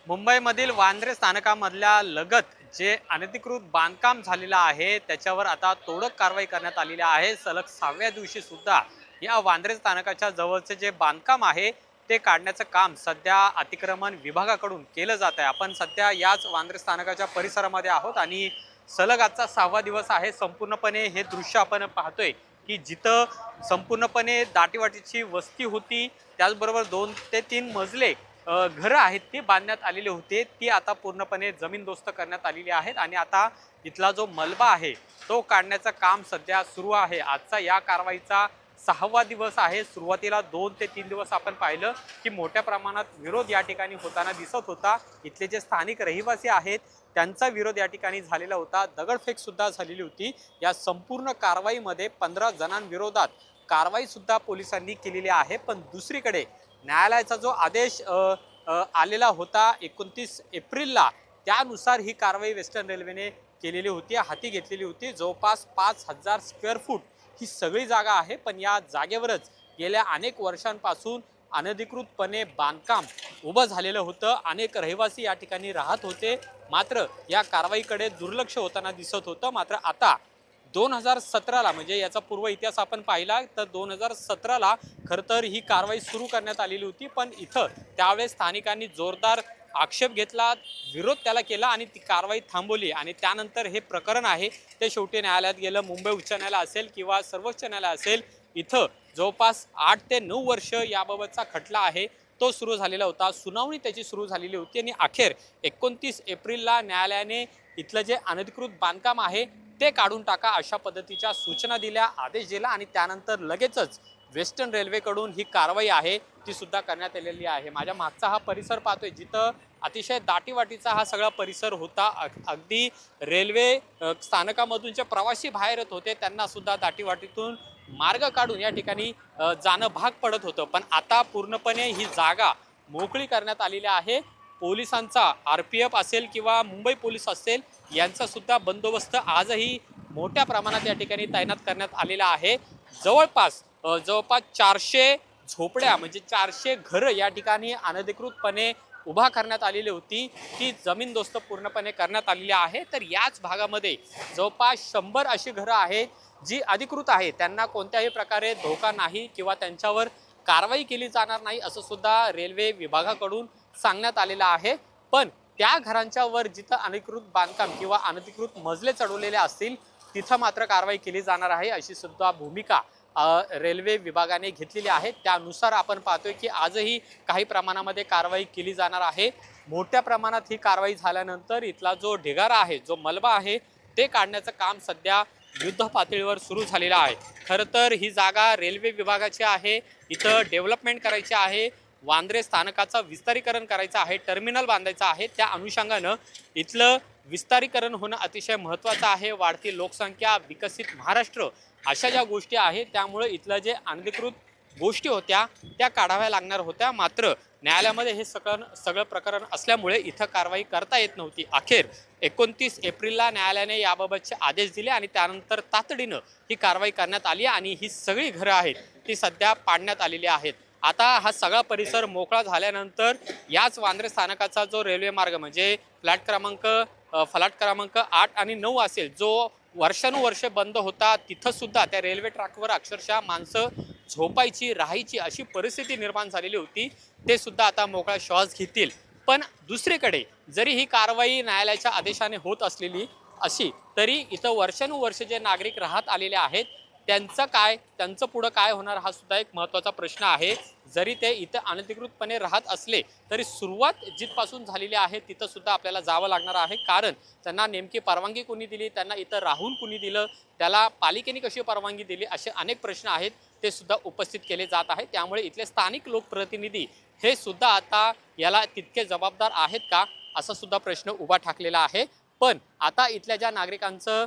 मुंबईमधील वांद्रे स्थानकामधल्या लगत जे अनधिकृत बांधकाम झालेलं आहे त्याच्यावर आता तोडक कारवाई करण्यात आलेली आहे। सलग 6व्या दिवशी सुद्धा या वांद्रे स्थानकाच्या जवळचे जे बांधकाम आहे ते काढण्याचं काम सध्या अतिक्रमण विभागाकडून केलं जात आहे। आपण सध्या याच वांद्रे स्थानकाच्या परिसरामध्ये आहोत आणि सलग आजचा 6वा दिवस आहे। संपूर्णपणे हे दृश्य आपण पाहतोय की जिथं संपूर्णपणे दाटीवाटीची वस्ती होती, त्याचबरोबर 2 ते 3 मजले घरं आहेत ती बांधण्यात आलेली होते, ती आता पूर्णपणे जमीनदोस्त करण्यात आलेली आहेत आणि आता इथला जो मलबा आहे तो काढण्याचं काम सध्या सुरू आहे। आजचा या कारवाईचा 6वा दिवस आहे। सुरुवातीला 2 ते 3 दिवस आपण पाहिलं की मोठ्या प्रमाणात विरोध या ठिकाणी होताना दिसत होता। इथले जे स्थानिक रहिवासी आहेत त्यांचा विरोध या ठिकाणी झालेला होता, दगडफेक सुद्धा झालेली होती। या संपूर्ण कारवाईमध्ये 15 जणांविरोधात कारवाई सुद्धा पोलिसांनी केलेली आहे। पण दुसरीकडे न्यायालयाचा जो आदेश आलेला होता 29 एप्रिलला, त्यानुसार ही कारवाई वेस्टर्न रेल्वेने केलेली होती, हाती घेतलेली होती। जवळपास 5000 स्क्वेअर फूट ही सगळी जागा आहे, पण या जागेवरच गेल्या अनेक वर्षांपासून अनधिकृतपणे बांधकाम उभं झालेलं होतं। अनेक रहिवासी या ठिकाणी राहत होते, मात्र या कारवाईकडे दुर्लक्ष होताना दिसत होतं। मात्र आता 2017ला म्हणजे याचा पूर्व इतिहास आपण पाहिला तर 2017ला खरं तर ही कारवाई सुरू करण्यात आलेली होती, पण इथं त्यावेळेस स्थानिकांनी जोरदार आक्षेप घेतला, विरोध त्याला केला आणि ती कारवाई थांबवली आणि त्यानंतर हे प्रकरण आहे ते शेवटी न्यायालयात गेलं। मुंबई उच्च न्यायालय असेल किंवा सर्वोच्च न्यायालय असेल, इथं जवळपास 8 ते 9 वर्ष याबाबतचा खटला आहे तो सुरू झालेला होता, सुनावणी त्याची सुरू झालेली होती आणि अखेर 29 एप्रिलला न्यायालयाने इथलं जे अनधिकृत बांधकाम आहे ते काढून टाका अशा पद्धतीच्या सूचना दिल्या, आदेश दिला आणि त्यानंतर लगेचच वेस्टर्न रेल्वेकडून ही कारवाई आहे ती सुद्धा करण्यात आलेली आहे। माझ्या मागचा हा परिसर पाहतोय, जिथं अतिशय दाटीवाटीचा हा सगळा परिसर होता। अगदी रेल्वे स्थानकामधून जे प्रवासी बाहेर येत होते त्यांना सुद्धा दाटीवाटीतून मार्ग काढून या ठिकाणी जाणं भाग पडत होतं, पण आता पूर्णपणे ही जागा मोकळी करण्यात आलेली आहे। पोलिसांचा RPF असेल किंवा मुंबई पोलीस असेल यांचा सुद्धा बंदोबस्त आजही मोठ्या प्रमाणात या ठिकाणी तैनात करण्यात आलेला आहे। जवळपास 400 झोपड्या म्हणजे 400 घरं या ठिकाणी अनधिकृतपणे उभा करण्यात आलेली होती, ती जमीनदोस्त पूर्णपणे करण्यात आलेली आहे। तर याच भागामध्ये जवळपास 100 अशी घरं आहेत जी अधिकृत आहे, त्यांना कोणत्याही प्रकारे धोका नाही किंवा त्यांच्यावर कारवाई केली जाणार नाही असं सुद्धा रेल्वे विभागाकडून सांगण्यात आलेलं आहे। पण त्या घरांच्या वर जिथं अनधिकृत बांधकाम किंवा अनधिकृत मजले चढवलेले असतील तिथं मात्र कारवाई केली जाणार आहे अशी सुद्धा भूमिका रेल्वे विभागाने घेतलेली आहे। त्यानुसार आपण पाहतोय की आजही काही प्रमाणामध्ये कारवाई केली जाणार आहे। मोठ्या प्रमाणात ही कारवाई झाल्यानंतर इथला जो ढिगारा आहे, जो मलबा आहे ते काढण्याचं काम सध्या युद्ध पातळीवर सुरू झालेलं आहे। खरं तर ही जागा रेल्वे विभागाची आहे, इथं डेव्हलपमेंट करायची आहे, वांद्रे स्थानकाचं विस्तारीकरण करायचं आहे, टर्मिनल बांधायचं आहे। त्या अनुषंगानं इथलं विस्तारीकरण होणं अतिशय महत्त्वाचं आहे। वाढती लोकसंख्या, विकसित महाराष्ट्र अशा ज्या गोष्टी आहेत त्यामुळे इथलं जे अनधिकृत गोष्टी होत्या त्या काढाव्या लागणार होत्या, मात्र न्यायालयामध्ये हे सगळं प्रकरण असल्यामुळे इथं कारवाई करता येत नव्हती। अखेर 29 एप्रिलला न्यायालयाने याबाबतचे आदेश दिले आणि त्यानंतर तातडीनं ही कारवाई करण्यात आली आणि ही सगळी घरं आहेत ती सध्या पाडण्यात आलेली आहेत। आता हा सगळा परिसर मोकळा झाल्यानंतर याच वांद्रे स्थानकाचा जो रेल्वे मार्ग म्हणजे फलाट क्रमांक 8 आणि 9 असेल, जो वर्षानुवर्ष बंद होता, तिथं सुद्धा त्या रेल्वे ट्रॅकवर अक्षरशः माणसं झोपायची, राहायची अशी परिस्थिती निर्माण झालेली होती, ते सुद्धा आता मोकळा श्वास घेतील। पण दुसरीकडे जरी ही कारवाई न्यायालयाच्या आदेशाने होत असलेली अशी तरी इथं वर्षानुवर्ष जे नागरिक राहत आलेले आहेत त्यांचं पुढं काय होणार हा सुद्धा एक महत्त्वाचा प्रश्न आहे। जरी ते इथं अनधिकृतपणे राहत असले तरी सुरुवात जिथपासून झालेली आहे तिथं सुद्धा आपल्याला जावं लागणार आहे, कारण त्यांना नेमकी परवानगी कोणी दिली, त्यांना इथं राहून कोणी दिलं, त्याला पालिकेने कशी परवानगी दिली, असे अनेक प्रश्न आहेत ते सुद्धा उपस्थित केले जात आहेत। त्यामुळे इथले स्थानिक लोकप्रतिनिधी हे सुद्धा आता याला तितके जबाबदार आहेत का असा सुद्धा प्रश्न उभा ठाकलेला आहे। पण आता इथल्या ज्या नागरिकांचं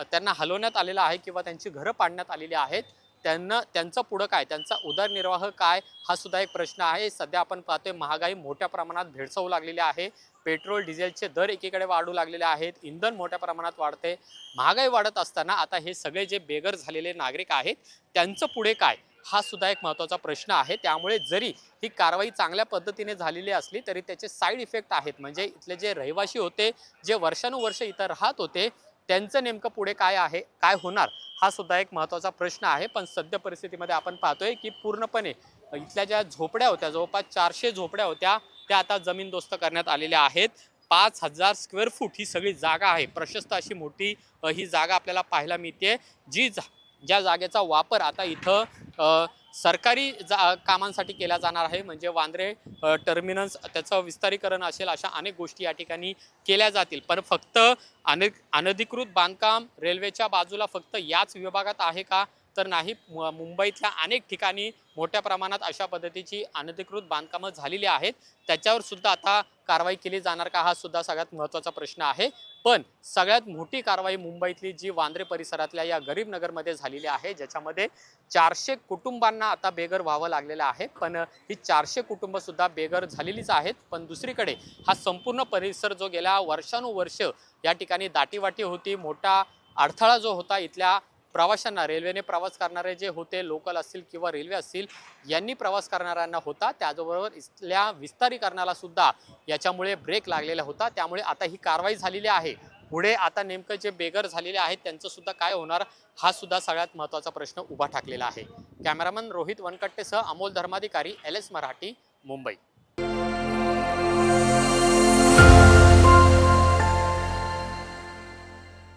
त्यांना हलवण्यात आलेलं आहे किंवा त्यांची घरं पाडण्यात आलेली आहेत त्यांचं पुढं काय, त्यांचा उदरनिर्वाह काय हा सुद्धा एक प्रश्न आहे। सध्या आपण पाहतोय महागाई मोठ्या प्रमाणात भेडसावू लागलेली आहे, पेट्रोल डिझेलचे दर एकीकडे वाढू लागलेले आहेत, इंधन मोठ्या प्रमाणात वाढते, महागाई वाढत असताना आता हे सगळे जे बेघर झालेले नागरिक आहेत त्यांचं पुढे काय हा सुद्धा एक महत्त्वाचा प्रश्न आहे. त्यामुळे जरी ही कारवाई चांगल्या पद्धतीने झालेली असली तरी त्याचे साईड इफेक्ट आहेत. म्हणजे इथले जे रहिवासी होते, जे वर्षानुवर्ष इथं राहत होते, त्यांचं नेमकं पुढे काय आहे, काय होणार, हा सुद्धा एक महत्त्वाचा प्रश्न आहे. पण सध्या परिस्थितीमध्ये आपण पाहतोय की पूर्णपणे इथल्या ज्या झोपड्या होत्या, जवळपास 400 झोपड्या होत्या, त्या आता जमीनदोस्त करण्यात आलेल्या आहेत. 5,000 स्क्वेअर फूट ही सगळी जागा आहे. प्रशस्त अशी मोठी ही जागा आपल्याला पाहायला मिळते. ज्या जागेचा वापर आता इथं सरकारी कामांसाठी केला जाणार आहे. म्हणजे वांद्रे टर्मिनस त्याचं विस्तारीकरण असेल, अशा अनेक गोष्टी या ठिकाणी केल्या जातील. पण फक्त अनधिकृत बांधकाम रेल्वेच्या बाजूला फक्त याच विभागात आहे का, तर नाही. मुंबईतल्या अनेक ठिकाणी मोठ्या प्रमाणात अशा पद्धतीची अनधिकृत बांधकामं झालेली आहेत. त्याच्यावर सुद्धा आता कारवाई केली जाणार का, हा सुद्धा सगळ्यात महत्त्वाचा प्रश्न आहे. पण सगळ्यात मोठी कारवाई मुंबईतली जी वांद्रे परिसरातल्या या गरीब नगरमध्ये झालेली आहे, ज्याच्यामध्ये 400 कुटुंबांना आता बेघर व्हावं लागलेलं आहे. पण ही 400 कुटुंब सुद्धा बेघर झालेलीच आहेत. पण दुसरीकडे हा संपूर्ण परिसर जो गेल्या वर्षानुवर्ष या ठिकाणी दाटीवाटी होती, मोठा अडथळा जो होता इथल्या प्रवाशांना, रेल्वेने प्रवास करणारे जे होते, लोकल असतील किंवा रेल्वे असतील, यांनी प्रवास करणाऱ्यांना होता. त्याचबरोबर इथल्या विस्तारीकरणाला सुद्धा याच्यामुळे ब्रेक लागलेला होता. त्यामुळे आता ही कारवाई झालेली आहे. पुढे आता नेमकं जे बेघर झालेले आहेत त्यांचं सुद्धा काय होणार, हा सुद्धा सगळ्यात महत्त्वाचा प्रश्न उभा ठाकलेला आहे. कॅमेरामन रोहित वनकट्टेसह अमोल धर्माधिकारी, LS मराठी, मुंबई.